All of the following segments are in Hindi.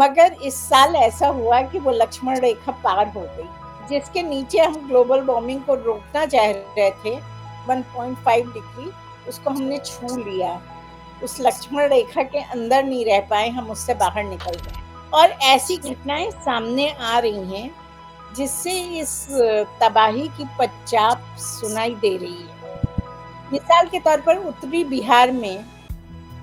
मगर इस साल ऐसा हुआ कि वो लक्ष्मण रेखा पार हो गई, जिसके नीचे हम ग्लोबल वार्मिंग को रोकना चाह रहे थे 1.5 डिग्री, उसको हमने छू लिया। उस लक्ष्मण रेखा के अंदर नहीं रह पाए, हम उससे बाहर निकल गए। और ऐसी घटनाएं सामने आ रही हैं जिससे इस तबाही की पच्चाप सुनाई दे रही है। मिसाल के तौर पर उत्तरी बिहार में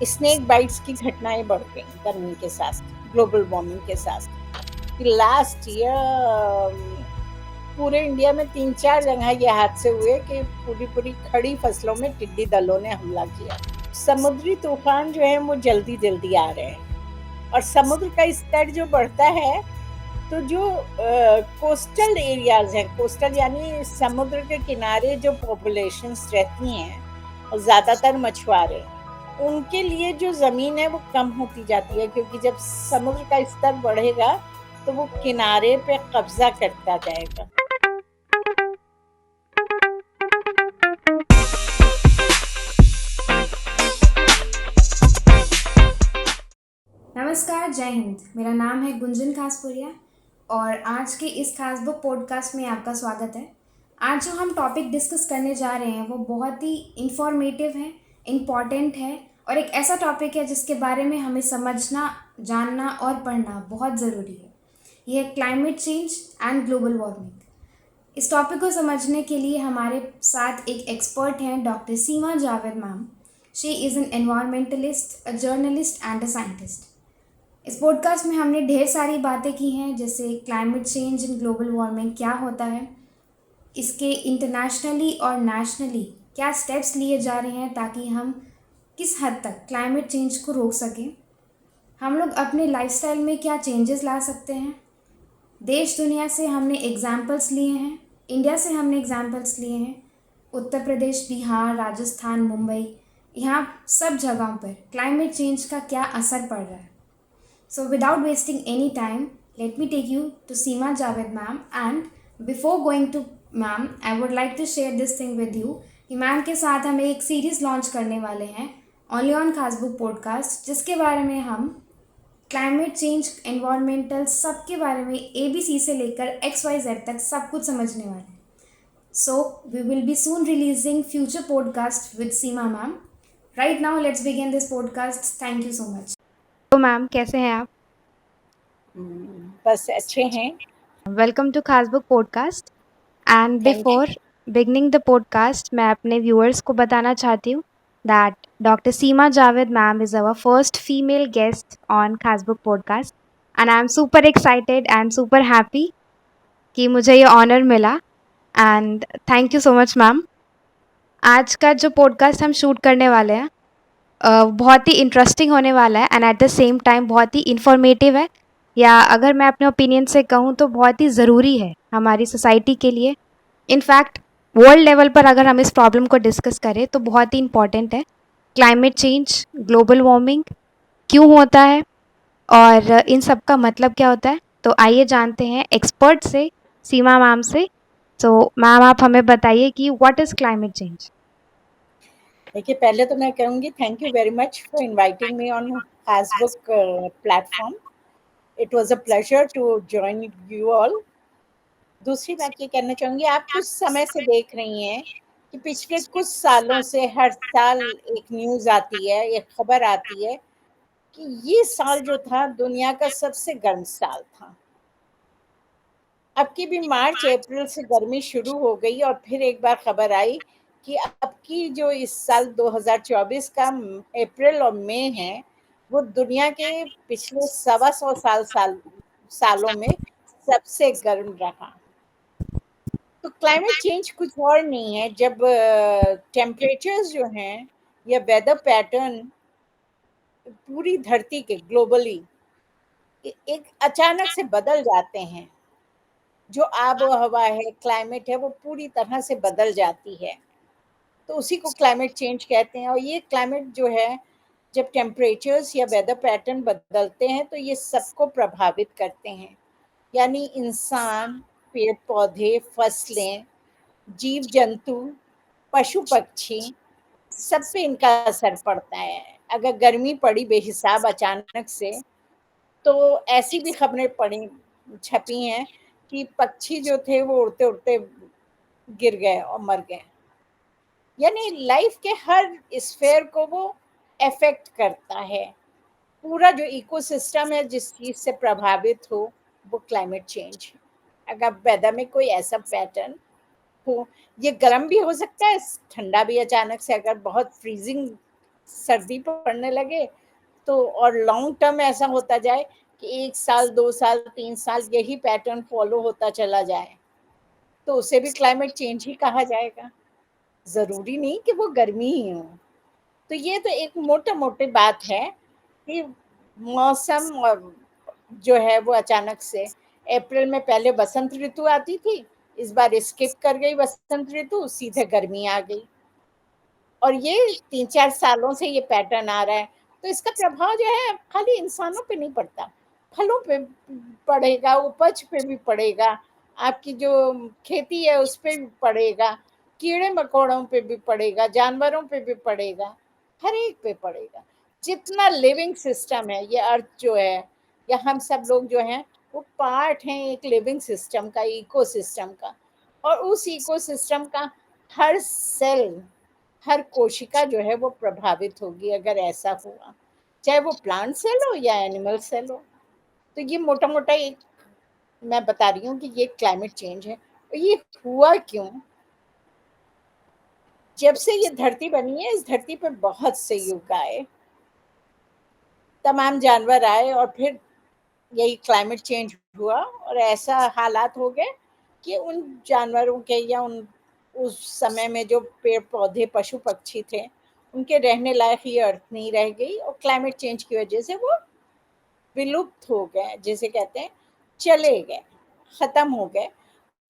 स्नेक बाइट्स की घटनाएं बढ़ गई गर्मी के साथ, ग्लोबल वार्मिंग के साथ। लास्ट ईयर पूरे इंडिया में 3-4 जगह ये हादसे हुए कि पूरी खड़ी फसलों में टिड्डी दलों ने हमला किया। समुद्री तूफान जो है वो जल्दी जल्दी आ रहे हैं, और समुद्र का स्तर जो बढ़ता है तो जो कोस्टल एरियाज हैं, कोस्टल यानी समुद्र के किनारे जो पॉपुलेशंस रहती हैं और ज़्यादातर मछुआरे, उनके लिए जो ज़मीन है वो कम होती जाती है, क्योंकि जब समुद्र का स्तर बढ़ेगा तो वो किनारे पे कब्जा करता जाएगा। नमस्कार, जय हिंद। मेरा नाम है गुंजन खासपुरिया और आज के इस खास बुक पॉडकास्ट में आपका स्वागत है। आज जो हम टॉपिक डिस्कस करने जा रहे हैं वो बहुत ही इंफॉर्मेटिव है, इम्पॉर्टेंट है और एक ऐसा टॉपिक है जिसके बारे में हमें समझना, जानना और पढ़ना बहुत ज़रूरी है। ये है climate change and global warming. इस टॉपिक को समझने के लिए हमारे साथ एक एक्सपर्ट हैं, doctor Seema Javed ma'am. She is an environmentalist, a journalist and a scientist. इस पॉडकास्ट में हमने ढेर सारी बातें की हैं, जैसे climate change and global warming क्या होता है, इसके इंटरनेशनली और नेशनली क्या स्टेप्स लिए जा रहे हैं ताकि हम किस हद तक क्लाइमेट चेंज को रोक सकें, हम लोग अपने लाइफस्टाइल में क्या चेंजेस ला सकते हैं। देश दुनिया से हमने एग्जाम्पल्स लिए हैं, इंडिया से हमने एग्जाम्पल्स लिए हैं, उत्तर प्रदेश, बिहार, राजस्थान, मुंबई, यहाँ सब जगहों पर क्लाइमेट चेंज का क्या असर पड़ रहा है। So without wasting any time, let me take you to Seema Javed ma'am, and before going to ma'am, I would like to share this thing with you कि मैम के साथ हम एक सीरीज़ लॉन्च करने वाले हैं only on Khaas book podcast, जिसके बारे में हम क्लाइमेट चेंज, एनवायरमेंटल, सब के बारे में ABC से लेकर XYZ तक सब कुछ समझने वाले हैं। So we will be soon releasing future podcast with Seema ma'am. Right now let's begin this podcast. Thank you so much. तो मैम कैसे हैं आप? बस अच्छे हैं। Welcome to Khaas book podcast. And thank you. Before beginning the podcast, मैं अपने व्यूअर्स को बताना चाहती हूँ that doctor Seema Javed ma'am is our first female guest on Khaas book podcast and I am super excited and super happy कि मुझे ये ऑनर मिला। And thank you so much ma'am. आज का जो पॉडकास्ट हम शूट करने वाले हैं बहुत ही इंटरेस्टिंग होने वाला है and at the same time बहुत ही इंफॉर्मेटिव है, या अगर मैं अपने ओपिनियन से कहूँ तो बहुत ही ज़रूरी है हमारी सोसाइटी के लिए। इनफैक्ट वर्ल्ड लेवल पर अगर हम इस प्रॉब्लम को डिस्कस करें तो बहुत ही इम्पॉर्टेंट है। क्लाइमेट चेंज, ग्लोबल वार्मिंग क्यों होता है और इन सब का मतलब क्या होता है। तो आइए जानते हैं एक्सपर्ट से, सीमा मैम से। तो मैम आप हमें बताइए कि व्हाट इज़ क्लाइमेट चेंज। देखिए, पहले तो मैं कहूँगी thank you very much for inviting me on Facebook platform. It was a pleasure to join you all. दूसरी बात ये कहना चाहूँगी, आप कुछ समय से देख रही हैं कि पिछले कुछ सालों से हर साल एक न्यूज़ आती है, एक खबर आती है कि ये साल जो था दुनिया का सबसे गर्म साल था। अब की भी मार्च अप्रैल से गर्मी शुरू हो गई और फिर एक बार खबर आई कि अब की जो इस साल 2024 का अप्रैल और मई है, वो दुनिया के पिछले 125 सालों में सबसे गर्म रहा। तो क्लाइमेट चेंज कुछ और नहीं है, जब टेम्परेचर्स जो हैं या वेदर पैटर्न पूरी धरती के ग्लोबली एक अचानक से बदल जाते हैं। जो आब हवा है, क्लाइमेट है, वो पूरी तरह से बदल जाती है, तो उसी को क्लाइमेट चेंज कहते हैं। और ये क्लाइमेट जो है, जब टेम्परेचर्स या वेदर पैटर्न बदलते हैं तो ये सबको प्रभावित करते हैं, यानी इंसान, पेड़ पौधे, फसलें, जीव जंतु, पशु पक्षी, सब पे इनका असर पड़ता है। अगर गर्मी पड़ी बेहिसाब अचानक से तो ऐसी भी खबरें पड़ी छपी हैं कि पक्षी जो थे वो उड़ते उड़ते गिर गए और मर गए। यानी लाइफ के हर स्फेयर को वो अफेक्ट करता है। पूरा जो इकोसिस्टम है जिस चीज से प्रभावित हो वो क्लाइमेट चेंज। अगर वेदर में कोई ऐसा पैटर्न हो, ये गर्म भी हो सकता है, ठंडा भी अचानक से, अगर बहुत फ्रीजिंग सर्दी पड़ने लगे तो, और लॉन्ग टर्म ऐसा होता जाए कि 1 साल 2 साल 3 साल यही पैटर्न फॉलो होता चला जाए, तो उसे भी क्लाइमेट चेंज ही कहा जाएगा। जरूरी नहीं कि वो गर्मी ही हो। तो ये तो एक मोटा मोटी बात है कि मौसम और जो है वो अचानक से, अप्रैल में पहले बसंत ऋतु आती थी, इस बार स्किप कर गई बसंत ऋतु, सीधे गर्मी आ गई। और ये 3-4 सालों से ये पैटर्न आ रहा है। तो इसका प्रभाव जो है खाली इंसानों पे नहीं पड़ता, फलों पे पड़ेगा, उपज पे भी पड़ेगा, आपकी जो खेती है उस पे भी पड़ेगा, कीड़े मकोड़ों पे भी पड़ेगा, जानवरों पे भी पड़ेगा, हर एक पे पड़ेगा। जितना लिविंग सिस्टम है ये अर्थ जो है, या हम सब लोग जो हैं वो पार्ट हैं एक लिविंग सिस्टम का, इकोसिस्टम का। और उस इकोसिस्टम का हर सेल, हर कोशिका जो है वो प्रभावित होगी अगर ऐसा हुआ, चाहे वो प्लांट सेल हो या एनिमल सेल हो। तो ये मोटा मोटा एक मैं बता रही हूँ कि ये क्लाइमेट चेंज है। और ये हुआ क्यों? जब से ये धरती बनी है, इस धरती पे बहुत से युग आए, तमाम जानवर आए, और फिर यही क्लाइमेट चेंज हुआ और ऐसा हालात हो गए कि उन जानवरों के या उन उस समय में जो पेड़ पौधे पशु पक्षी थे उनके रहने लायक ये अर्थ नहीं रह गई, और क्लाइमेट चेंज की वजह से वो विलुप्त हो गए, जिसे कहते हैं चले गए, खत्म हो गए।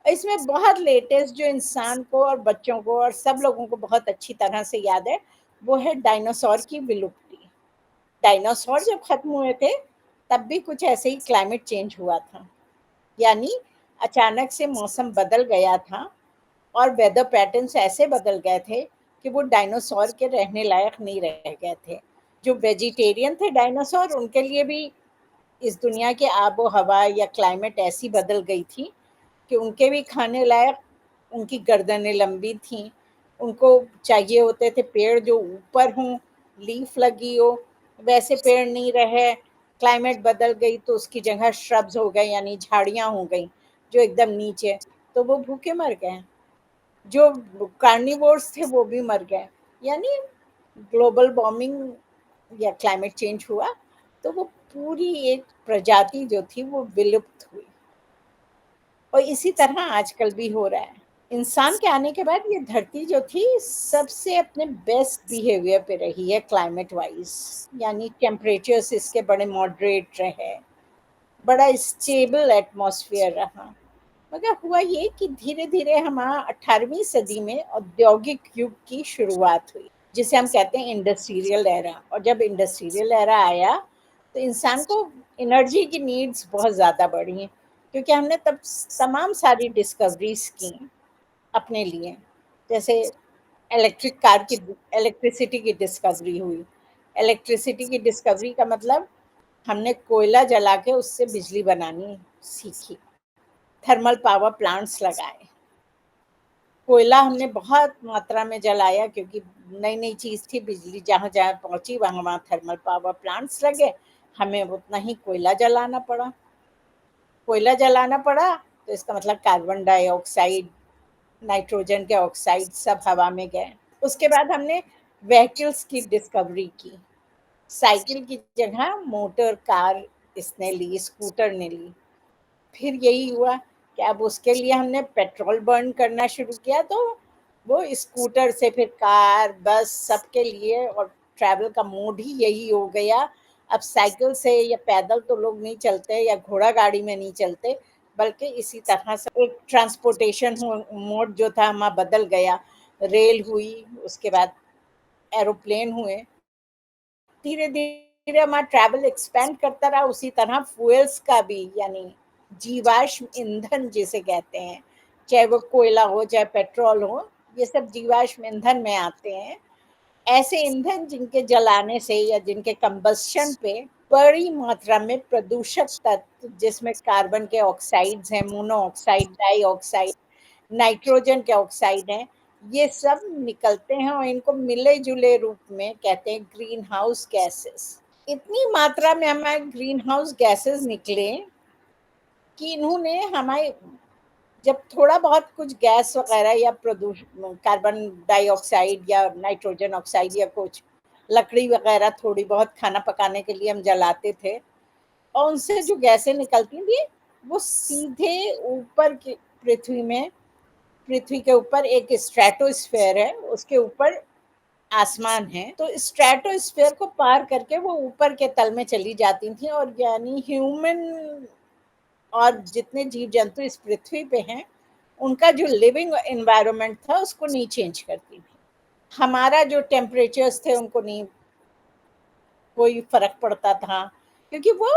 इसमें बहुत लेटेस्ट जो इंसान को और बच्चों को और सब लोगों को बहुत अच्छी तरह से याद है, वो है डायनासोर की विलुप्ति। डायनासोर जब खत्म हुए थे तब भी कुछ ऐसे ही क्लाइमेट चेंज हुआ था। यानी अचानक से मौसम बदल गया था और वेदर पैटर्न्स ऐसे बदल गए थे कि वो डायनासोर के रहने लायक नहीं रह गए थे। जो वेजिटेरियन थे डायनासोर, उनके लिए भी इस दुनिया की आबो हवा या क्लाइमेट ऐसी बदल गई थी कि उनके भी खाने लायक, उनकी गर्दनें लंबी थीं, उनको चाहिए होते थे पेड़ जो ऊपर हों, लीफ लगी हो, वैसे पेड़ नहीं रहे। क्लाइमेट बदल गई तो उसकी जगह श्रब्स हो गए, यानी झाड़ियाँ हो गई जो एकदम नीचे, तो वो भूखे मर गए। जो कार्निवोर्स थे वो भी मर गए। यानी ग्लोबल वार्मिंग या क्लाइमेट चेंज हुआ तो वो पूरी एक प्रजाति जो थी वो विलुप्त हुई। और इसी तरह आजकल भी हो रहा है। इंसान के आने के बाद ये धरती जो थी सबसे अपने बेस्ट बिहेवियर पे रही है क्लाइमेट वाइज। यानी टेम्परेचर्स इसके बड़े मॉडरेट रहे, बड़ा स्टेबल एटमॉस्फेयर रहा। मगर हुआ ये कि धीरे धीरे हमारा 18वीं सदी में औद्योगिक युग की शुरुआत हुई, जिसे हम कहते हैं इंडस्ट्रियल एरा। और जब इंडस्ट्रियल एरा आया तो इंसान को एनर्जी की नीड्स बहुत ज़्यादा बढ़ी, क्योंकि हमने तब तमाम सारी डिस्कवरीज की अपने लिए। जैसे इलेक्ट्रिक कार की, इलेक्ट्रिसिटी की डिस्कवरी हुई। इलेक्ट्रिसिटी की डिस्कवरी का मतलब हमने कोयला जला के उससे बिजली बनानी सीखी, थर्मल पावर प्लांट्स लगाए। कोयला हमने बहुत मात्रा में जलाया क्योंकि नई नई चीज़ थी, बिजली जहाँ जहाँ पहुँची वहाँ वहाँ थर्मल पावर प्लांट्स लगे, हमें उतना ही कोयला जलाना पड़ा। कोयला जलाना पड़ा तो इसका मतलब कार्बन डाइऑक्साइड, नाइट्रोजन के ऑक्साइड सब हवा में गए। उसके बाद हमने व्हीकल्स की डिस्कवरी की। साइकिल की जगह मोटर कार इसने ली, स्कूटर ने ली। फिर यही हुआ कि अब उसके लिए हमने पेट्रोल बर्न करना शुरू किया, तो वो स्कूटर से फिर कार, बस सबके लिए, और ट्रैवल का मोड ही यही हो गया। अब साइकिल से या पैदल तो लोग नहीं चलते या घोड़ा गाड़ी में नहीं चलते, बल्कि इसी तरह से एक ट्रांसपोर्टेशन मोड जो था हमारा बदल गया। रेल हुई, उसके बाद एरोप्लेन हुए, धीरे धीरे हमारा ट्रैवल एक्सपेंड करता रहा। उसी तरह फ्यूल्स का भी, यानी जीवाश्म ईंधन जिसे कहते हैं, चाहे वो कोयला हो चाहे पेट्रोल हो, ये सब जीवाश्म ईंधन में आते हैं। ऐसे ईंधन जिनके जलाने से या जिनके कंबस्शन पे बड़ी मात्रा में प्रदूषक तत्व, जिसमें कार्बन के ऑक्साइड्स हैं, मोनोऑक्साइड, डाइऑक्साइड, नाइट्रोजन के ऑक्साइड हैं, ये सब निकलते हैं और इनको मिले-जुले रूप में कहते हैं ग्रीन हाउस गैसेस। इतनी मात्रा में हमारे ग्रीन हाउस गैसेस निकले कि इन्होंने हमारे, जब थोड़ा बहुत कुछ गैस वगैरह या प्रदूषण, कार्बन डाइऑक्साइड या नाइट्रोजन ऑक्साइड या कुछ लकड़ी वगैरह थोड़ी बहुत खाना पकाने के लिए हम जलाते थे, और उनसे जो गैसें निकलती थी वो सीधे ऊपर की पृथ्वी के ऊपर एक स्ट्रेटोस्फेयर है, उसके ऊपर आसमान है, तो स्ट्रेटोस्फेयर को पार करके वो ऊपर के तल में चली जाती थी, और यानी ह्यूमन और जितने जीव जंतु इस पृथ्वी पे हैं, उनका जो लिविंग एनवायरनमेंट था उसको नहीं चेंज करती थी। हमारा जो टेम्परेचर्स थे उनको नहीं कोई फर्क पड़ता था, क्योंकि वो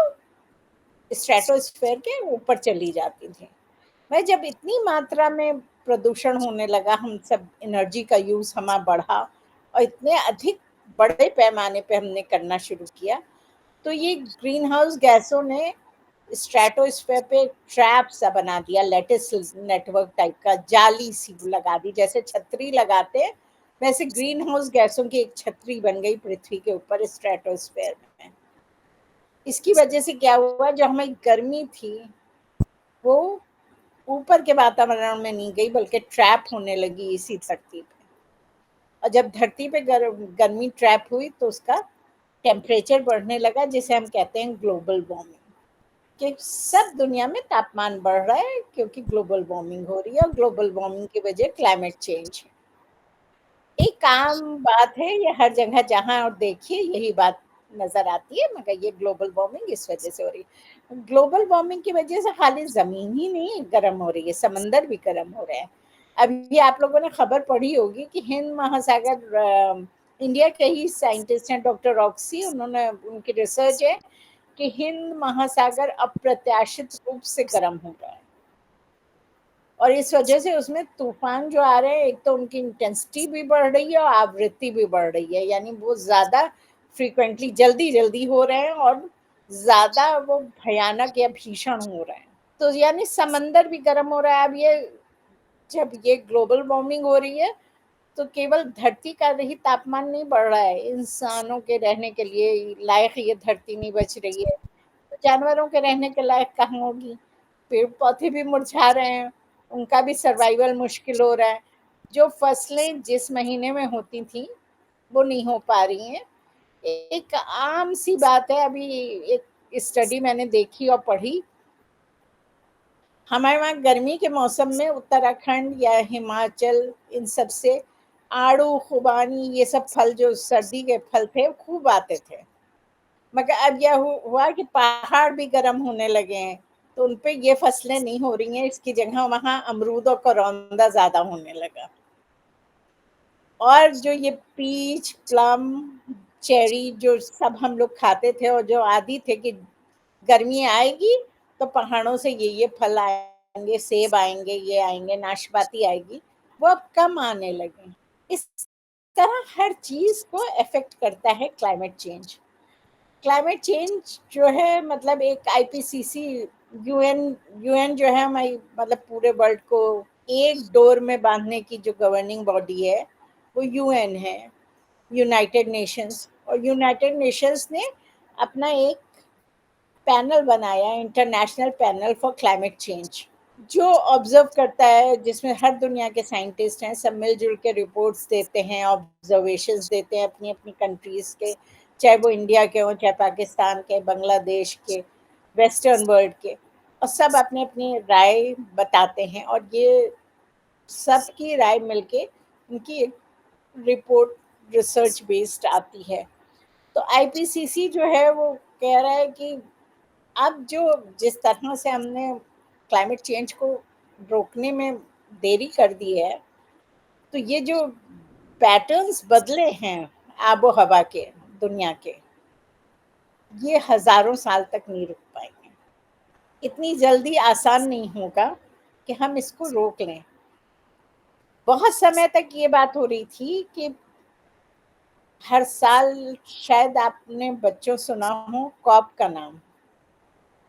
स्ट्रेटोस्फेयर के ऊपर चली जाती थी। भाई, जब इतनी मात्रा में प्रदूषण होने लगा, हम सब एनर्जी का यूज हमारा बढ़ा और इतने अधिक बड़े पैमाने पे हमने करना शुरू किया, तो ये ग्रीन हाउस गैसों ने स्ट्रेटोस्फेयर पे ट्रैप सा बना दिया, लेटिस नेटवर्क टाइप का, जाली सी लगा दी, जैसे छतरी लगाते हैं वैसे ग्रीन हाउस गैसों की एक छतरी बन गई पृथ्वी के ऊपर स्ट्रेटोस्फेयर में। इसकी वजह से क्या हुआ, जो हमारी गर्मी थी वो ऊपर के वातावरण में नहीं गई, बल्कि ट्रैप होने लगी इसी धरती पे। और जब धरती पे गर्मी ट्रैप हुई तो उसका टेम्परेचर बढ़ने लगा, जिसे हम कहते हैं ग्लोबल वार्मिंग। कि सब दुनिया में तापमान बढ़ रहा है क्योंकि ग्लोबल वार्मिंग हो रही है, और ग्लोबल वार्मिंग की वजह क्लाइमेट चेंज है। एक आम बात है, ये हर जगह जहाँ और देखिए यही बात नजर आती है, मगर ये ग्लोबल वार्मिंग इस वजह से हो रही है। ग्लोबल वार्मिंग की वजह से खाली जमीन ही नहीं गर्म हो रही है, समंदर भी गर्म हो रहे हैं। अभी आप लोगों ने खबर पढ़ी होगी कि हिंद महासागर, इंडिया के ही साइंटिस्ट हैं डॉक्टर रॉक्सी, उन्होंने, उनकी रिसर्च है कि हिंद महासागर अप्रत्याशित रूप से गर्म हो रहा है, और इस वजह से उसमें तूफान जो आ रहे हैं, एक तो उनकी इंटेंसिटी भी बढ़ रही है और आवृत्ति भी बढ़ रही है, यानी वो ज्यादा फ्रीक्वेंटली जल्दी जल्दी हो रहे हैं और ज्यादा वो भयानक या भीषण हो रहे हैं। तो यानी समंदर भी गर्म हो रहा है। अब ये, जब ये ग्लोबल वार्मिंग हो रही है तो केवल धरती का ही तापमान नहीं बढ़ रहा है, इंसानों के रहने के लिए लायक ये धरती नहीं बच रही है, तो जानवरों के रहने के लायक कहाँ होगी। पेड़ पौधे भी मुरझा रहे हैं, उनका भी सर्वाइवल मुश्किल हो रहा है। जो फसलें जिस महीने में होती थी वो नहीं हो पा रही हैं। एक आम सी बात है, अभी एक स्टडी मैंने देखी और पढ़ी, हमारे वहाँ गर्मी के मौसम में उत्तराखंड या हिमाचल, इन सब से आड़ू, खुबानी, ये सब फल जो सर्दी के फल थे वो खूब आते थे। मगर अब यह हुआ कि पहाड़ भी गर्म होने लगे हैं, तो उन पे ये फसलें नहीं हो रही हैं, इसकी जगह वहाँ अमरूद और करौंदा ज्यादा होने लगा। और जो ये पीच, प्लम, चेरी जो सब हम लोग खाते थे और जो आदी थे कि गर्मी आएगी तो पहाड़ों से ये फल आएंगे, सेब आएंगे, ये आएंगे, नाशपाती आएगी, वो अब कम आने लगे। इस तरह हर चीज को अफेक्ट करता है क्लाइमेट चेंज। क्लाइमेट चेंज जो है, मतलब एक आईपीसीसी, यूएन यूएन जो है हमारी, मतलब पूरे वर्ल्ड को एक डोर में बांधने की जो गवर्निंग बॉडी है वो यूएन है, यूनाइटेड नेशंस। और यूनाइटेड नेशंस ने अपना एक पैनल बनाया, international panel for climate change, जो ऑब्जर्व करता है, जिसमें हर दुनिया के साइंटिस्ट हैं, सब मिलजुल के रिपोर्ट्स देते हैं, ऑब्जर्वेशंस देते हैं अपनी अपनी कंट्रीज के, चाहे वो इंडिया के हों, चाहे पाकिस्तान के, बांग्लादेश के, वेस्टर्न वर्ल्ड के, और सब अपनी अपनी राय बताते हैं, और ये सबकी राय मिलके उनकी एक रिपोर्ट रिसर्च बेस्ड आती है। तो आईपीसीसी जो है वो कह रहा है कि अब जो जिस तरह से हमने क्लाइमेट चेंज को रोकने में देरी कर दी है, तो ये जो पैटर्न्स बदले हैं आबो हवा के, दुनिया के, ये हजारों साल तक नहीं रुक पाएंगे। इतनी जल्दी आसान नहीं होगा कि हम इसको रोक लें। बहुत समय तक ये बात हो रही थी कि हर साल शायद आपने बच्चों सुना हो कॉप का नाम,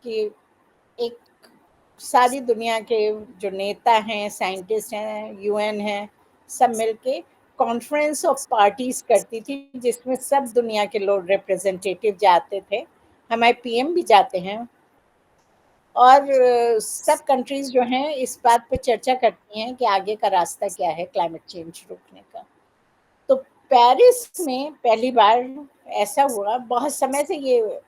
कि एक सारी दुनिया के जो नेता हैं, साइंटिस्ट हैं, यूएन है, सब मिलके कॉन्फ्रेंस ऑफ पार्टीज करती थी, जिसमें सब दुनिया के लोग रिप्रेजेंटेटिव जाते थे, हमारे पीएम भी जाते हैं, और सब कंट्रीज जो हैं इस बात पे चर्चा करती हैं कि आगे का रास्ता क्या है क्लाइमेट चेंज रोकने का। तो पेरिस में पहली बार ऐसा हुआ, बहुत समय से ये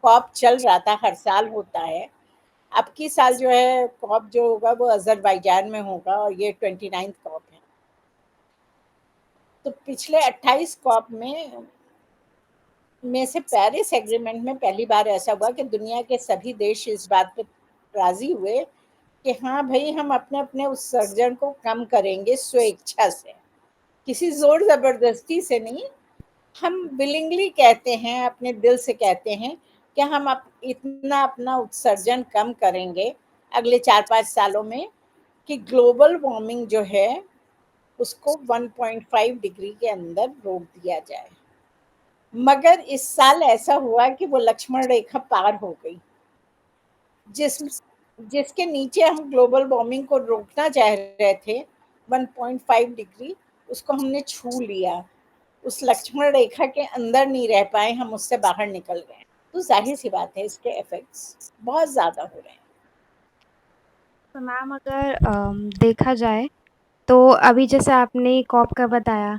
कॉप चल रहा था, हर साल होता है। अब की साल जो है कॉप जो होगा वो अजरबैजान में होगा, और ये 29th कॉप है। तो पिछले 28 कॉप में से पेरिस एग्रीमेंट में पहली बार ऐसा हुआ कि दुनिया के सभी देश इस बात पे राजी हुए कि हाँ भाई, हम अपने अपने उत्सर्जन को कम करेंगे स्वेच्छा से, किसी जोर जबरदस्ती से नहीं। हम विलिंगली कहते हैं, अपने दिल से कहते हैं कि हम इतना अपना उत्सर्जन कम करेंगे अगले 4-5 सालों में, कि ग्लोबल वार्मिंग जो है उसको 1.5 डिग्री के अंदर रोक दिया जाए। मगर इस साल ऐसा हुआ कि वो लक्ष्मण रेखा पार हो गई, जिस जिसके नीचे हम ग्लोबल वार्मिंग को रोकना चाह रहे थे, 1.5 डिग्री, उसको हमने छू लिया। उस लक्ष्मण रेखा के अंदर नहीं रह पाए, हम उससे बाहर निकल गए। तो जाहिर सी बात है इसके इफेक्ट्स बहुत ज्यादा हो रहे हैं। तो मैम अगर देखा जाए तो अभी जैसे आपने कॉप का बताया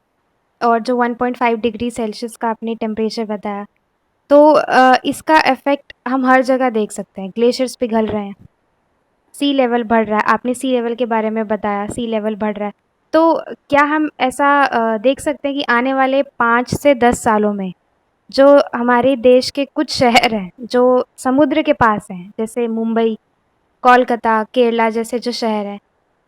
और जो 1.5 डिग्री सेल्सियस का आपने टेम्परेचर बताया, तो इसका इफेक्ट हम हर जगह देख सकते हैं। ग्लेशियर्स पिघल रहे हैं, सी लेवल बढ़ रहा है, आपने सी लेवल के बारे में बताया, सी लेवल बढ़ रहा है। तो क्या हम ऐसा देख सकते हैं कि आने वाले 5 से 10 सालों में जो हमारे देश के कुछ शहर हैं जो समुद्र के पास हैं, जैसे मुंबई, कोलकाता, केरला जैसे जो शहर हैं,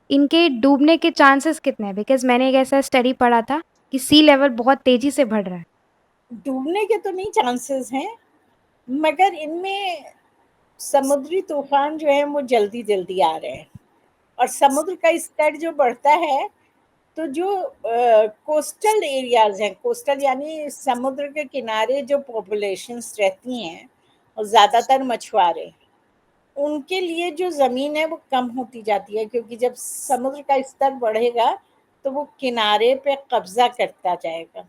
इनके डूबने के चांसेस कितने हैं? बिकॉज़ मैंने एक ऐसा स्टडी पढ़ा था कि सी लेवल बहुत तेज़ी से बढ़ रहा है। डूबने के तो नहीं चांसेस हैं, मगर इनमें समुद्री तूफान जो है वो जल्दी जल्दी आ रहे हैं, और समुद्र का स्तर जो बढ़ता है, तो जो कोस्टल एरियाज हैं, कोस्टल यानी समुद्र के किनारे जो पॉपुलेशंस रहती हैं, और ज़्यादातर मछुआरे, उनके लिए जो ज़मीन है वो कम होती जाती है, क्योंकि जब समुद्र का स्तर बढ़ेगा तो वो किनारे पे कब्जा करता जाएगा,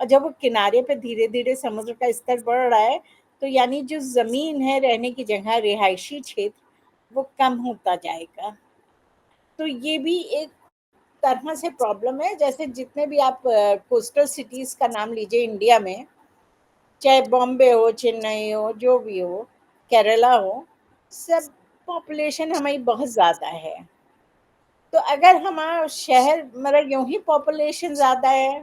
और जब वो किनारे पे धीरे धीरे समुद्र का स्तर बढ़ रहा है, तो यानी जो ज़मीन है, रहने की जगह, रिहायशी क्षेत्र, वो कम होता जाएगा। तो ये भी एक तरह से प्रॉब्लम है। जैसे जितने भी आप कोस्टल सिटीज का नाम लीजिए इंडिया में, चाहे बॉम्बे हो, चेन्नई हो, जो भी हो, केरला हो, सब पॉपुलेशन हमारी बहुत ज़्यादा है। तो अगर हमारा शहर, मतलब यूं ही पॉपुलेशन ज़्यादा है,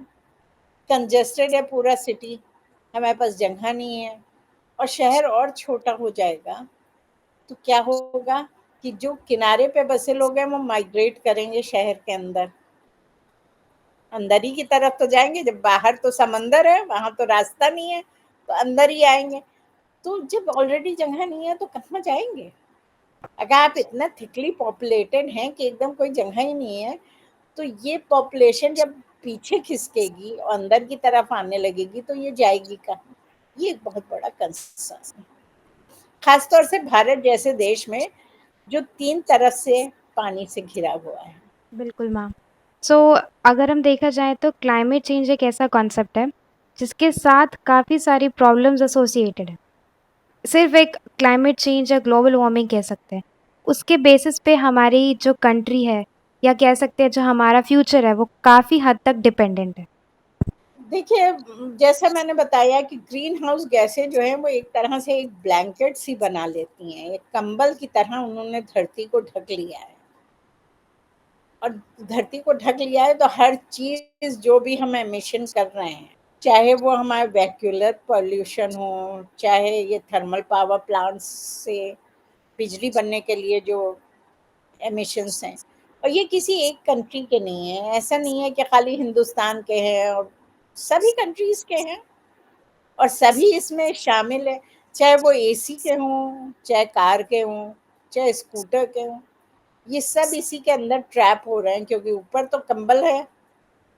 कंजेस्टेड है पूरा सिटी, हमारे पास जगह नहीं है, और शहर और छोटा हो जाएगा, तो क्या होगा कि जो किनारे पे बसे लोग हैं वो माइग्रेट करेंगे शहर के अंदर, अंदर ही की तरफ तो जाएंगे। जब बाहर तो समंदर है, वहां तो रास्ता नहीं है, तो अंदर ही आएंगे। तो जब ऑलरेडी जगह नहीं है तो कहाँ जाएंगे? अगर आप इतना थिकली पॉपुलेटेड हैं कि एकदम कोई जगह ही नहीं है, तो ये पॉपुलेशन जब पीछे खिसकेगी और अंदर की तरफ आने लगेगी, तो ये जाएगी कहाँ? ये एक बहुत बड़ा कंसर्न है, खासतौर से भारत जैसे देश में, जो 3 तरफ से पानी से घिरा हुआ है। बिल्कुल मैम। सो अगर हम देखा जाए तो क्लाइमेट चेंज एक ऐसा कॉन्सेप्ट है जिसके साथ काफ़ी सारी प्रॉब्लम्स एसोसिएटेड है। सिर्फ एक क्लाइमेट चेंज या ग्लोबल वार्मिंग कह सकते हैं, उसके बेसिस पे हमारी जो कंट्री है या कह सकते हैं जो हमारा फ्यूचर है वो काफ़ी हद तक डिपेंडेंट है। देखिए, जैसा मैंने बताया कि ग्रीन हाउस गैसें जो हैं वो एक तरह से एक ब्लैंकेट सी बना लेती हैं, एक कंबल की तरह उन्होंने धरती को ढक लिया है। और धरती को ढक लिया है, तो हर चीज जो भी हम एमिशन कर रहे हैं, चाहे वो हमारे वैक्यूलर पॉल्यूशन हो, चाहे ये थर्मल पावर प्लांट्स से बिजली बनने के लिए जो एमिशंस हैं, और ये किसी एक कंट्री के नहीं है, ऐसा नहीं है कि खाली हिंदुस्तान के हैं, और सभी कंट्रीज के हैं, और सभी इसमें शामिल है। चाहे वो एसी के हों, चाहे कार के हों, चाहे स्कूटर के हों, ये सब इसी के अंदर ट्रैप हो रहे हैं, क्योंकि ऊपर तो कंबल है,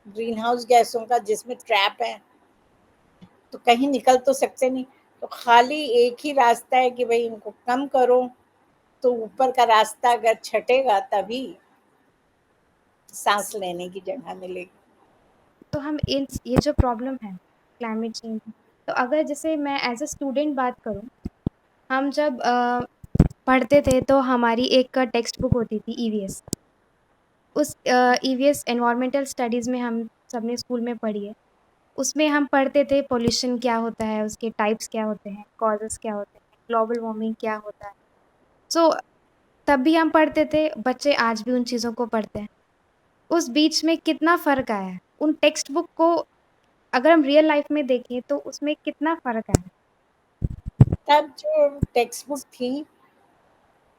ग्रीन हाउस गैसों का जिसमें ट्रैप है, तो कहीं निकल तो सकते नहीं। तो खाली एक ही रास्ता है कि भाई इनको कम करो, तो ऊपर का रास्ता अगर छटेगा तभी सांस लेने की जगह मिलेगी। तो हम इन ये जो प्रॉब्लम है क्लाइमेट चेंज, तो अगर जैसे मैं एज अ स्टूडेंट बात करूँ, हम जब पढ़ते थे तो हमारी एक टेक्स्ट बुक होती थी ईवीएस। उस ईवीएस एनवायरमेंटल स्टडीज़ में हम सबने स्कूल में पढ़ी है। उसमें हम पढ़ते थे पोल्यूशन क्या होता है, उसके टाइप्स क्या होते हैं, कॉजेज़ क्या होते हैं, ग्लोबल वार्मिंग क्या होता है। सो तब भी हम पढ़ते थे, बच्चे आज भी उन चीज़ों को पढ़ते हैं। उस बीच में कितना फ़र्क आया है। उन टेक्स्ट बुक को अगर हम रियल लाइफ़ में देखें तो उसमें कितना फ़र्क आया है। तब जो टेक्स्ट बुक थी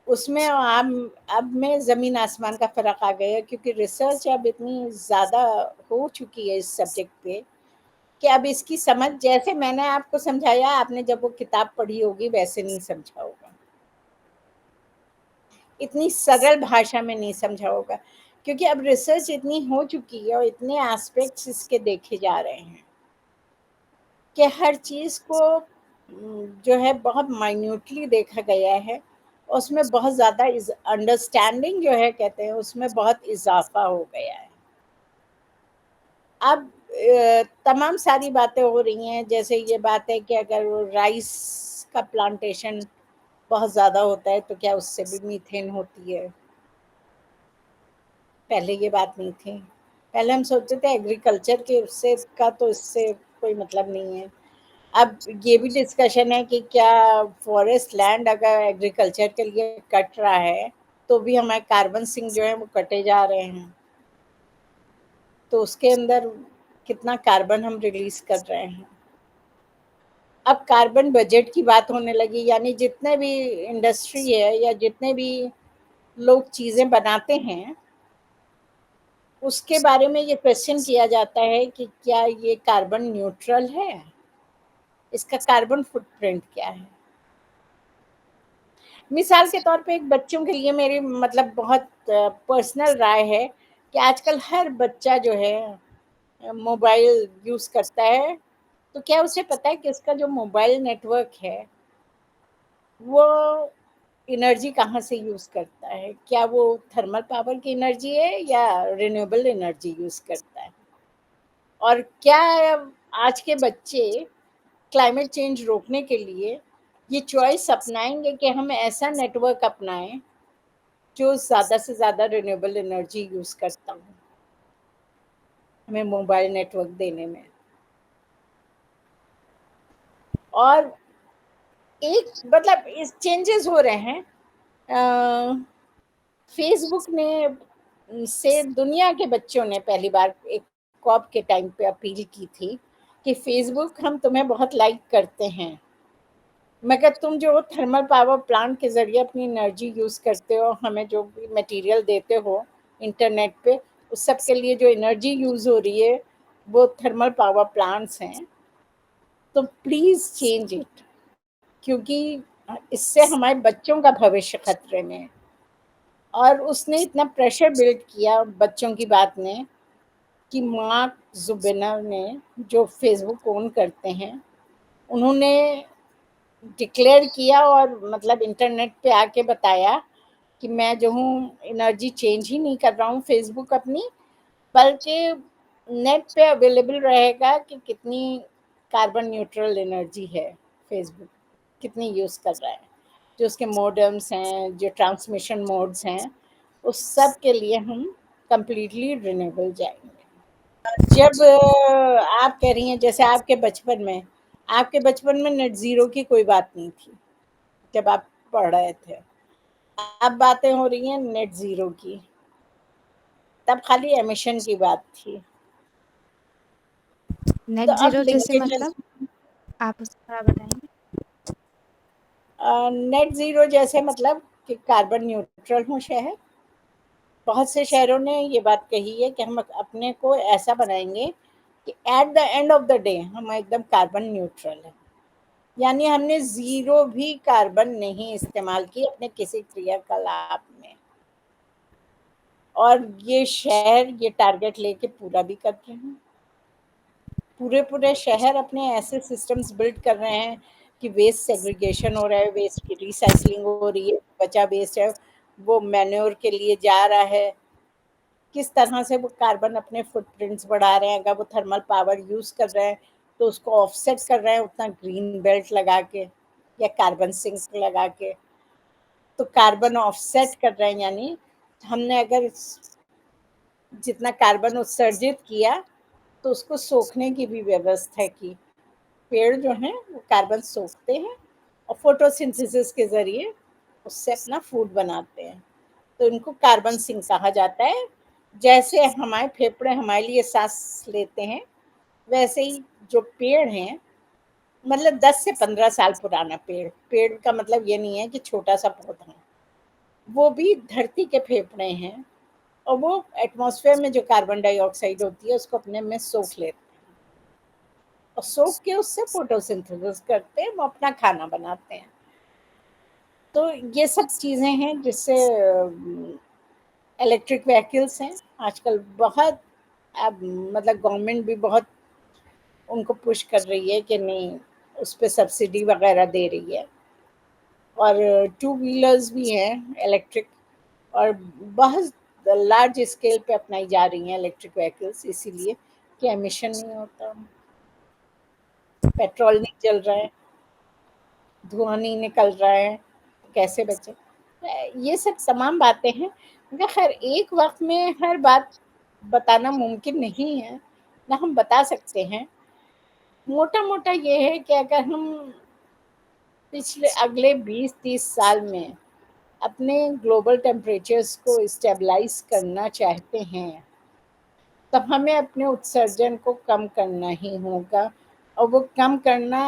उसमें अब में ज़मीन आसमान का फ़र्क आ गया है, क्योंकि रिसर्च अब इतनी ज़्यादा हो चुकी है इस सब्जेक्ट पे कि अब इसकी समझ, जैसे मैंने आपको समझाया, आपने जब वो किताब पढ़ी होगी वैसे नहीं समझा होगा, इतनी सरल भाषा में नहीं समझा होगा, क्योंकि अब रिसर्च इतनी हो चुकी है और इतने एस्पेक्ट्स इसके देखे जा रहे हैं कि हर चीज़ को जो है बहुत माइन्यूटली देखा गया है। उसमें बहुत ज़्यादा अंडरस्टैंडिंग जो है कहते हैं उसमें बहुत इजाफा हो गया है। अब तमाम सारी बातें हो रही हैं, जैसे ये बात है कि अगर राइस का प्लांटेशन बहुत ज़्यादा होता है तो क्या उससे भी मीथेन होती है। पहले ये बात नहीं थी। पहले हम सोचते थे एग्रीकल्चर के उससे का तो इससे कोई मतलब नहीं है। अब ये भी डिस्कशन है कि क्या फॉरेस्ट लैंड अगर एग्रीकल्चर के लिए कट रहा है तो भी हमारे कार्बन सिंक जो है वो कटे जा रहे हैं, तो उसके अंदर कितना कार्बन हम रिलीज कर रहे हैं। अब कार्बन बजट की बात होने लगी, यानी जितने भी इंडस्ट्री है या जितने भी लोग चीज़ें बनाते हैं उसके बारे में ये क्वेश्चन किया जाता है कि क्या ये कार्बन न्यूट्रल है, इसका कार्बन फुटप्रिंट क्या है। मिसाल के तौर पे एक बच्चों के लिए मेरी मतलब बहुत पर्सनल राय है कि आजकल हर बच्चा जो है मोबाइल यूज़ करता है, तो क्या उसे पता है कि उसका जो मोबाइल नेटवर्क है वो एनर्जी कहाँ से यूज़ करता है, क्या वो थर्मल पावर की एनर्जी है या रिन्यूएबल एनर्जी यूज़ करता है। और क्या आज के बच्चे क्लाइमेट चेंज रोकने के लिए ये चॉइस अपनाएंगे कि हम ऐसा नेटवर्क अपनाएं जो ज़्यादा से ज़्यादा रिन्यूएबल एनर्जी यूज़ करता हूँ हमें मोबाइल नेटवर्क देने में। और एक मतलब इस चेंजेस हो रहे हैं। फेसबुक ने से दुनिया के बच्चों ने पहली बार एक कॉप के टाइम पे अपील की थी कि फेसबुक हम तुम्हें बहुत लाइक करते हैं, मगर तुम जो थर्मल पावर प्लांट के ज़रिए अपनी एनर्जी यूज़ करते हो, हमें जो भी मटेरियल देते हो इंटरनेट पे, उस सब के लिए जो एनर्जी यूज़ हो रही है वो थर्मल पावर प्लांट्स हैं, तो प्लीज़ चेंज इट, क्योंकि इससे हमारे बच्चों का भविष्य खतरे में है। और उसने इतना प्रेशर बिल्ड किया बच्चों की बात ने कि मार्क जुबेनर ने, जो फेसबुक ओन करते हैं, उन्होंने डिक्लेयर किया और मतलब इंटरनेट पे आके बताया कि मैं जो हूँ एनर्जी चेंज ही नहीं कर रहा हूँ फेसबुक अपनी, बल्कि नेट पे अवेलेबल रहेगा कि कितनी कार्बन न्यूट्रल एनर्जी है फेसबुक, कितनी यूज़ कर रहा है, जो उसके मॉडेम्स हैं, जो ट्रांसमिशन मोड्स हैं, उस सब के लिए हम कंप्लीटली रिन्यूएबल जाएंगे। जब आप कह रही हैं जैसे आपके बचपन में नेट ज़ीरो की कोई बात नहीं थी जब आप पढ़ रहे थे। अब बातें हो रही हैं नेट ज़ीरो की, तब खाली एमिशन की बात थी। तो नेट अब ज़ीरो जैसे लिंकेजेस, मतलब आप उसको थोड़ा बताएँगे? नेट ज़ीरो जैसे मतलब कि कार्बन न्यूट्रल हो शहर। बहुत से शहरों ने ये बात कही है कि हम अपने को ऐसा बनाएंगे कि at the end of the day हम एकदम कार्बन न्यूट्रल है, यानी हमने ज़ीरो भी कार्बन नहीं इस्तेमाल की अपने किसी क्रियाकलाप में। और ये शहर ये टारगेट लेके पूरा भी कर रहे हैं। पूरे पूरे शहर अपने ऐसे सिस्टम्स बिल्ड कर रहे हैं कि वेस्ट सेग्रीगेशन हो रहा है, वेस्ट की रिसाइकलिंग हो रही है, बचा वेस्ट है वो मैन्योर के लिए जा रहा है। किस तरह से वो कार्बन अपने फुटप्रिंट्स बढ़ा रहे हैं। अगर वो थर्मल पावर यूज़ कर रहे हैं तो उसको ऑफसेट कर रहे हैं उतना ग्रीन बेल्ट लगा के या कार्बन सिंक लगा के। तो कार्बन ऑफसेट कर रहे हैं, यानी हमने अगर जितना कार्बन उत्सर्जित किया तो उसको सोखने की भी व्यवस्था की। पेड़ जो हैं वो कार्बन सोखते हैं और फोटोसिंथेसिस के ज़रिए उससे अपना फूड बनाते हैं। तो इनको कार्बन सिंक कहा जाता है। जैसे हमारे फेफड़े हमारे लिए सांस लेते हैं, वैसे ही जो पेड़ हैं, मतलब 10 से 15 साल पुराना पेड़, पेड़ का मतलब ये नहीं है कि छोटा-सा पौधा, वो भी धरती के फेफड़े हैं और वो एटमॉस्फेयर में जो कार्बन डाइऑक्साइड होती है उसको अपने में सोख लेते हैं और सोख के उससे फोटोसिंथेसिस करते हैं, वो अपना खाना बनाते हैं। तो ये सब चीज़ें हैं जिससे इलेक्ट्रिक व्हीकल्स हैं आजकल बहुत। अब मतलब गवर्नमेंट भी बहुत उनको पुश कर रही है कि नहीं, उस पे सब्सिडी वगैरह दे रही है। और टू व्हीलर्स भी हैं इलेक्ट्रिक, और बहुत लार्ज स्केल पे अपनाई जा रही हैं इलेक्ट्रिक व्हीकल्स, इसीलिए कि एमिशन नहीं होता, पेट्रोल नहीं जल रहा है, धुआं नहीं निकल रहा है, कैसे बचे। ये सब तमाम बातें हैं, मगर खैर एक वक्त में हर बात बताना मुमकिन नहीं है, ना हम बता सकते हैं। मोटा मोटा ये है कि अगर हम पिछले अगले 20-30 साल में अपने ग्लोबल टेम्परेचर्स को स्टेबलाइज करना चाहते हैं, तब हमें अपने उत्सर्जन को कम करना ही होगा। और वो कम करना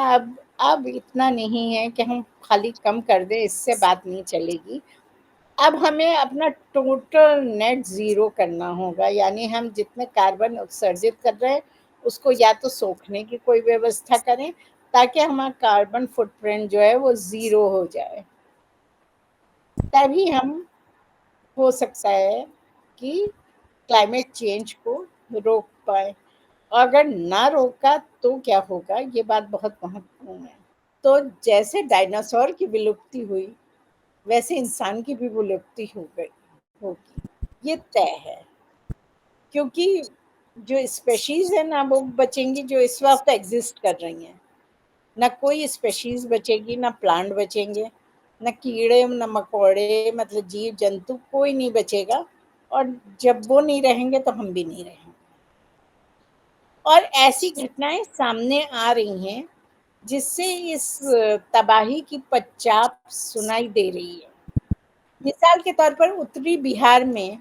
अब इतना नहीं है कि हम खाली कम कर दें, इससे बात नहीं चलेगी। अब हमें अपना टोटल नेट ज़ीरो करना होगा, यानी हम जितने कार्बन उत्सर्जित कर रहे हैं उसको या तो सोखने की कोई व्यवस्था करें ताकि हमारा कार्बन फुटप्रिंट जो है वो ज़ीरो हो जाए। तभी हम हो सकता है कि क्लाइमेट चेंज को रोक पाए। और अगर ना रोका तो क्या होगा, ये बात बहुत महत्वपूर्ण है। तो जैसे डायनासोर की विलुप्ति हुई, वैसे इंसान की भी विलुप्ति हो गई होगी, ये तय है। क्योंकि जो स्पेशीज है ना वो बचेंगी जो इस वक्त एग्जिस्ट कर रही हैं। ना कोई स्पेशीज बचेगी, ना प्लांट बचेंगे, ना कीड़े ना मकोड़े, मतलब जीव जंतु कोई नहीं बचेगा। और जब वो नहीं रहेंगे तो हम भी नहीं रहेंगे। और ऐसी घटनाएं सामने आ रही हैं जिससे इस तबाही की पच्चाप सुनाई दे रही है। मिसाल के तौर पर उत्तरी बिहार में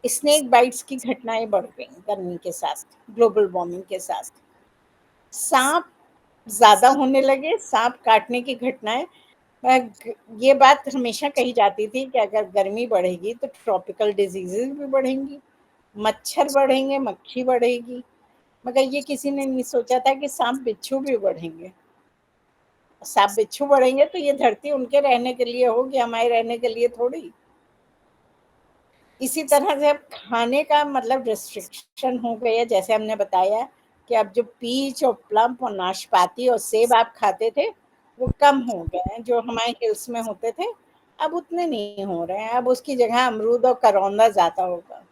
स्नेक बाइट्स की घटनाएं बढ़ गई गर्मी के साथ, ग्लोबल वार्मिंग के साथ। सांप ज़्यादा होने लगे, सांप काटने की घटनाएं। ये बात हमेशा कही जाती थी कि अगर गर्मी बढ़ेगी तो ट्रॉपिकल डिजीजेज भी बढ़ेंगी, मच्छर बढ़ेंगे, मक्खी बढ़ेगी। मगर ये किसी ने नहीं सोचा था कि सांप बिच्छू भी बढ़ेंगे। सांप बिच्छू बढ़ेंगे तो ये धरती उनके रहने के लिए होगी, हमारे रहने के लिए थोड़ी। इसी तरह से अब खाने का मतलब रिस्ट्रिक्शन हो गया, जैसे हमने बताया कि अब जो पीच और प्लम और नाशपाती और सेब आप खाते थे वो कम हो गए हैं, जो हमारे हिल्स में होते थे अब उतने नहीं हो रहे हैं। अब उसकी जगह अमरूद और करौंदा ज़्यादा होगा,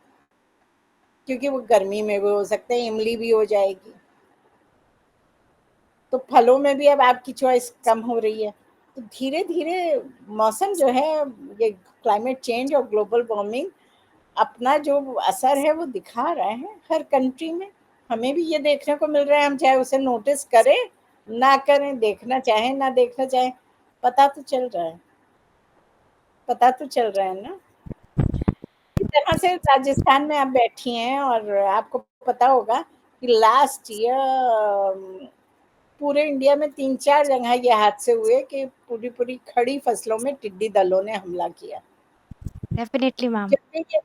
क्योंकि वो गर्मी में भी हो सकते हैं, इमली भी हो जाएगी। तो फलों में भी अब आपकी चॉइस कम हो रही है। तो धीरे धीरे मौसम जो है, ये क्लाइमेट चेंज और ग्लोबल वार्मिंग अपना जो असर है वो दिखा रहे हैं हर कंट्री में। हमें भी ये देखने को मिल रहा है, हम चाहे उसे नोटिस करें ना करें, देखना चाहें ना देखना चाहें, पता तो चल रहा है, पता तो चल रहा है ना। इस तरह से राजस्थान में आप बैठी हैं और आपको पता होगा कि लास्ट ईयर पूरे इंडिया में 3-4 जगह ये हादसे हुए कि पूरी पूरी खड़ी फसलों में टिड्डी दलों ने हमला किया। Definitely ma'am. जबकि ये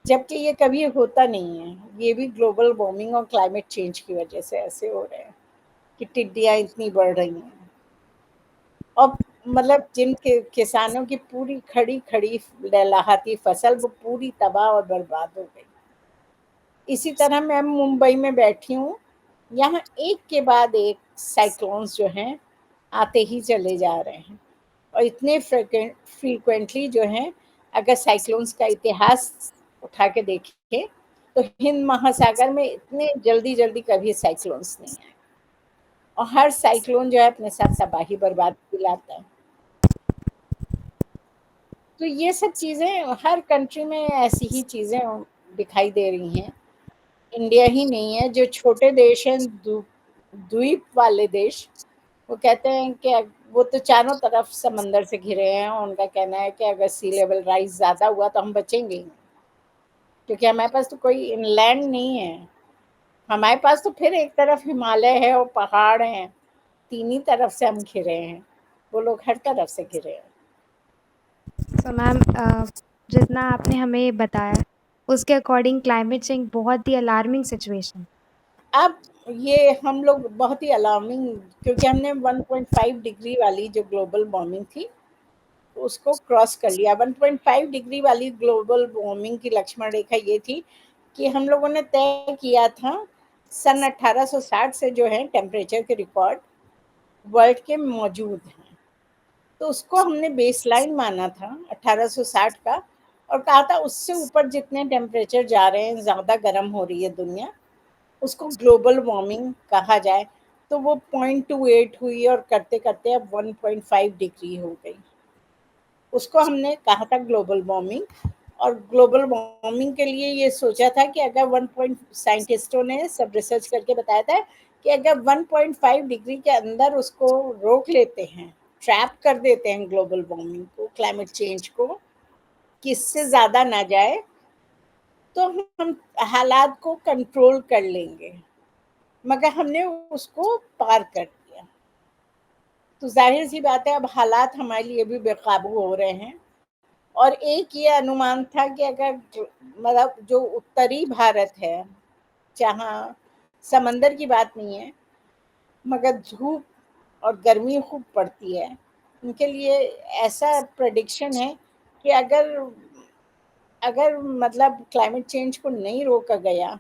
जबकि ये कभी होता नहीं है। ये भी ग्लोबल वार्मिंग और क्लाइमेट चेंज की वजह से ऐसे हो रहे हैं कि टिड्डियाँ इतनी बढ़ रही हैं। और मतलब जिन किसानों की पूरी खड़ी खड़ी लहलहाती फसल वो पूरी तबाह और बर्बाद हो गई। इसी तरह मैं मुंबई में बैठी हूँ, यहाँ एक के बाद एक साइक्लोन्स जो हैं आते ही चले जा रहे हैं, और इतने फ्रीक्वेंटली जो हैं, अगर साइक्लोन्स का इतिहास उठा के देखें तो हिंद महासागर में इतने जल्दी जल्दी कभी साइक्लोन्स नहीं आए, और हर साइक्लोन जो है अपने साथ तबाही बर्बादी लाता है। तो ये सब चीज़ें हर कंट्री में ऐसी ही चीज़ें दिखाई दे रही हैं। इंडिया ही नहीं है, जो छोटे देश हैं, द्वीप वाले देश, वो कहते हैं कि वो तो चारों तरफ समंदर से घिरे हैं, और उनका कहना है कि अगर सी लेवल राइज ज़्यादा हुआ तो हम बचेंगे ही नहीं, क्योंकि हमारे पास तो कोई इनलैंड नहीं है। हमारे पास तो फिर एक तरफ हिमालय है और पहाड़ हैं, तीन ही तरफ से हम घिरे हैं, वो लोग हर तरफ से घिरे हैं। तो मैम जितना आपने हमें बताया उसके अकॉर्डिंग क्लाइमेट चेंज बहुत ही अलार्मिंग सिचुएशन। अब ये हम लोग बहुत ही अलार्मिंग, क्योंकि हमने 1.5 डिग्री वाली जो ग्लोबल वार्मिंग थी उसको क्रॉस कर लिया। 1.5 डिग्री वाली ग्लोबल वार्मिंग की लक्ष्मण रेखा ये थी कि हम लोगों ने तय किया था सन 1860 से जो है टेम्परेचर के रिकॉर्ड वर्ल्ड के मौजूद हैं, तो उसको हमने बेसलाइन माना था 1860 का, और कहा था उससे ऊपर जितने टेम्परेचर जा रहे हैं, ज़्यादा गर्म हो रही है दुनिया, उसको ग्लोबल वार्मिंग कहा जाए। तो वो 0.28 हुई और करते करते अब 1.5 डिग्री हो गई, उसको हमने कहा था ग्लोबल वार्मिंग। और ग्लोबल वार्मिंग के लिए ये सोचा था कि अगर 1 पॉइंट, साइंटिस्टों ने सब रिसर्च करके बताया था कि अगर 1.5 डिग्री के अंदर उसको रोक लेते हैं, ट्रैप कर देते हैं ग्लोबल वार्मिंग को, क्लाइमेट चेंज को, कि इससे ज़्यादा ना जाए, तो हम हालात को कंट्रोल कर लेंगे। मगर हमने उसको पार कर दिया, तो जाहिर सी बात है अब हालात हमारे लिए भी बेकाबू हो रहे हैं। और एक ये अनुमान था कि अगर मतलब जो उत्तरी भारत है, जहाँ समंदर की बात नहीं है मगर धूप और गर्मी खूब पड़ती है, उनके लिए ऐसा प्रेडिक्शन है कि अगर अगर मतलब क्लाइमेट चेंज को नहीं रोका गया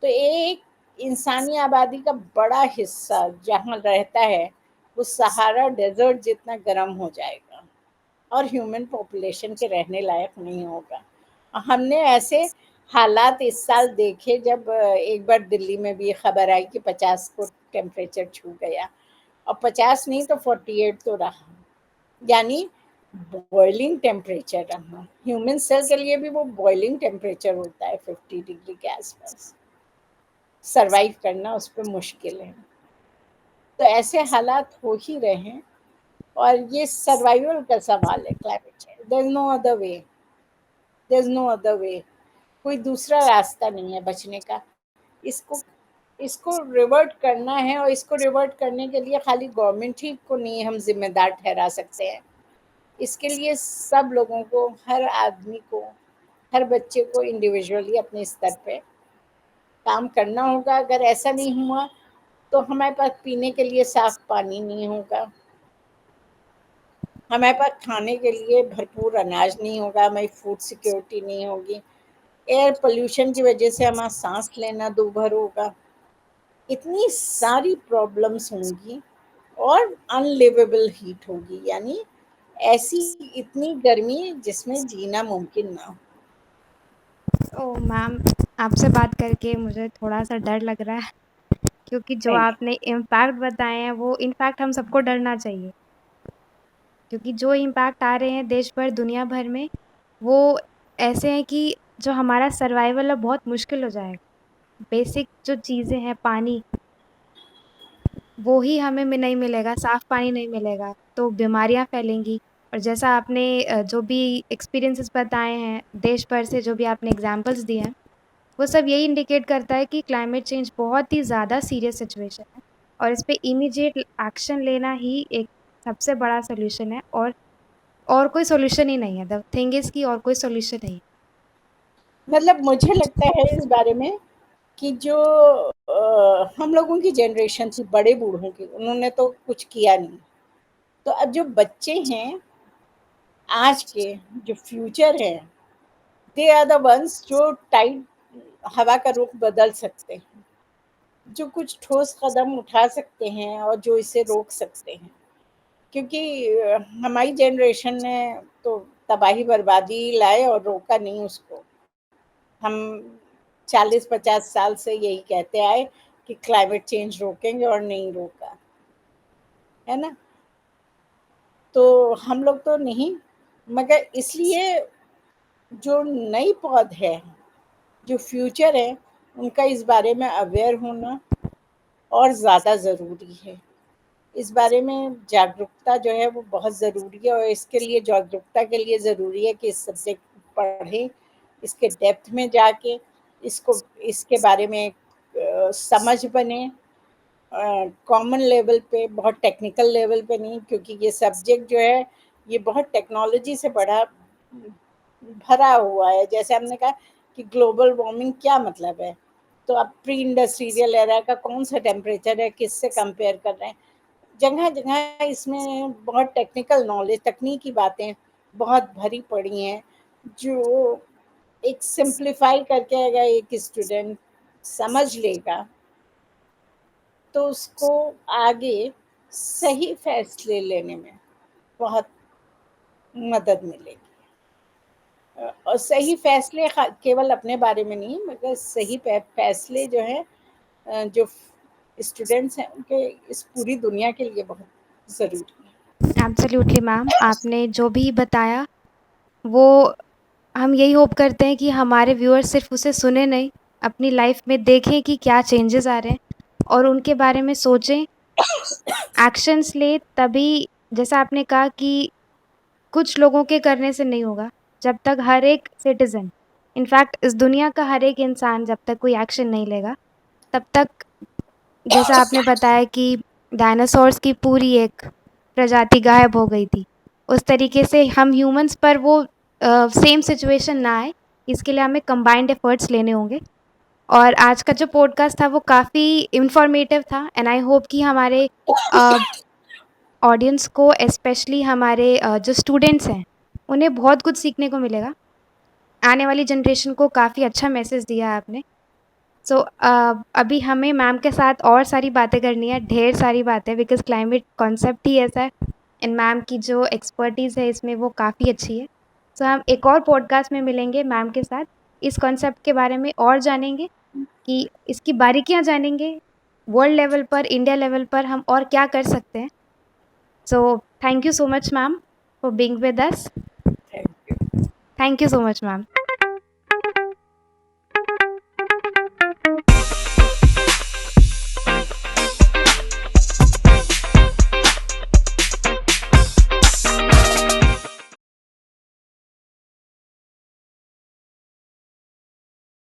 तो एक इंसानी आबादी का बड़ा हिस्सा जहाँ रहता है वो सहारा डेजर्ट जितना गर्म हो जाएगा, और ह्यूमन पॉपुलेशन के रहने लायक नहीं होगा। हमने ऐसे हालात इस साल देखे जब एक बार दिल्ली में भी खबर आई कि 50 को टेम्परेचर छू गया, और 50 नहीं तो 48 तो रहा, यानी बॉइलिंग टेम्परेचर रहा। ह्यूमन सेल के लिए भी वो बॉइलिंग टेम्परेचर होता है, 50 डिग्री के आसपास सरवाइव करना उस पर मुश्किल है। तो ऐसे हालात हो ही रहे हैं, और ये सर्वाइवल का सवाल है climate change. There is no other way, there is no other way, कोई दूसरा रास्ता नहीं है बचने का। इसको इसको रिवर्ट करना है, और इसको रिवर्ट करने के लिए खाली गवर्नमेंट ही को नहीं हम जिम्मेदार ठहरा सकते हैं। इसके लिए सब लोगों को, हर आदमी को, हर बच्चे को इंडिविजुअली अपने स्तर पे काम करना होगा। अगर ऐसा नहीं हुआ तो हमारे पास पीने के लिए साफ पानी नहीं होगा, हमारे पास खाने के लिए भरपूर अनाज नहीं होगा, हमारी फूड सिक्योरिटी नहीं होगी, एयर पोल्यूशन की वजह से हमारा सांस लेना दूभर होगा, इतनी सारी प्रॉब्लम्स होंगी, और अनलिवेबल हीट होगी, यानी ऐसी इतनी गर्मी जिसमें जीना मुमकिन ना हो। ओह मैम, आपसे बात करके मुझे थोड़ा सा डर लग रहा है, क्योंकि जो नहीं, आपने इम्पैक्ट बताए हैं वो इनफैक्ट हम सबको डरना चाहिए, क्योंकि जो इम्पैक्ट आ रहे हैं देश भर दुनिया भर में वो ऐसे हैं कि जो हमारा सर्वाइवल है बहुत मुश्किल हो जाएगा। बेसिक जो चीज़ें हैं, पानी, वो ही हमें नहीं मिलेगा, साफ़ पानी नहीं मिलेगा तो बीमारियां फैलेंगी। और जैसा आपने जो भी एक्सपीरियंसेस बताए हैं देश भर से, जो भी आपने एग्जांपल्स दिए हैं, वो सब यही इंडिकेट करता है कि क्लाइमेट चेंज बहुत ही ज़्यादा सीरियस सिचुएशन है, और इस पे इमीडिएट एक्शन लेना ही एक सबसे बड़ा सोल्यूशन है। और कोई सोल्यूशन ही नहीं है, द थिंग इज़ कि और कोई सोल्यूशन नहीं है। मतलब मुझे लगता है इस बारे में कि जो हम लोगों की जनरेशन थी, बड़े बूढ़ों की, उन्होंने तो कुछ किया नहीं, तो अब जो बच्चे हैं आज के, जो फ्यूचर है, दे आर द वंस जो टाइड हवा का रुख बदल सकते हैं, जो कुछ ठोस कदम उठा सकते हैं और जो इसे रोक सकते हैं। क्योंकि हमारी जनरेशन ने तो तबाही बर्बादी लाए और रोका नहीं उसको। हम 40-50 साल से यही कहते आए कि क्लाइमेट चेंज रोकेंगे और नहीं रोका, है ना? तो हम लोग तो नहीं, मगर इसलिए जो नई पौध है, जो फ्यूचर है, उनका इस बारे में अवेयर होना और ज़्यादा ज़रूरी है। इस बारे में जागरूकता जो है वो बहुत ज़रूरी है, और इसके लिए जागरूकता के लिए ज़रूरी है कि इस सब्जेक्ट पढ़ें, इसके डेप्थ में जाके इसको, इसके बारे में समझ बने, कॉमन लेवल पे, बहुत टेक्निकल लेवल पे नहीं, क्योंकि ये सब्जेक्ट जो है ये बहुत टेक्नोलॉजी से बड़ा भरा हुआ है। जैसे हमने कहा कि ग्लोबल वार्मिंग क्या मतलब है, तो अब प्री इंडस्ट्रियल एरा का कौन सा टेम्परेचर है, किससे कंपेयर कर रहे हैं। जगह जगह इसमें बहुत टेक्निकल नॉलेज, तकनीकी बातें बहुत भरी पड़ी हैं, जो एक सिंप्लीफाई करके अगर एक स्टूडेंट समझ लेगा तो उसको आगे सही फैसले लेने में बहुत मदद मिलेगी। और सही फैसले केवल अपने बारे में नहीं, मगर सही फैसले जो है जो स्टूडेंट्स हैं उनके इस पूरी दुनिया के लिए बहुत ज़रूरी है। एब्सोल्युटली मैम, आपने जो भी बताया वो हम यही होप करते हैं कि हमारे व्यूअर्स सिर्फ उसे सुने नहीं, अपनी लाइफ में देखें कि क्या चेंजेस आ रहे हैं और उनके बारे में सोचें, एक्शंस ले। तभी जैसा आपने कहा कि कुछ लोगों के करने से नहीं होगा, जब तक हर एक सिटीज़न, इनफैक्ट इस दुनिया का हर एक इंसान जब तक कोई एक्शन नहीं लेगा, तब तक जैसा आपने बताया कि डायनासोर्स की पूरी एक प्रजाति गायब हो गई थी, उस तरीके से हम ह्यूमंस पर वो सेम सिचुएशन ना आए, इसके लिए हमें कंबाइंड एफर्ट्स लेने होंगे। और आज का जो पॉडकास्ट था वो काफ़ी इन्फॉर्मेटिव था एंड आई होप कि हमारे ऑडियंस को, स्पेशली हमारे जो स्टूडेंट्स हैं, उन्हें बहुत कुछ सीखने को मिलेगा। आने वाली जनरेशन को काफ़ी अच्छा मैसेज दिया है आपने। सो अभी हमें मैम के साथ और सारी बातें करनी है, ढेर सारी बातें, बिकॉज़ क्लाइमेट कॉन्सेप्ट ही ऐसा है एंड मैम की जो एक्सपर्टीज़ है इसमें वो काफ़ी अच्छी है। सो हम एक और पॉडकास्ट में मिलेंगे मैम के साथ, इस कॉन्सेप्ट के बारे में और जानेंगे, कि इसकी बारीकियाँ जानेंगे, वर्ल्ड लेवल पर, इंडिया लेवल पर हम और क्या कर सकते हैं। So thank you so much ma'am for being with us. Thank you. Thank you so much ma'am.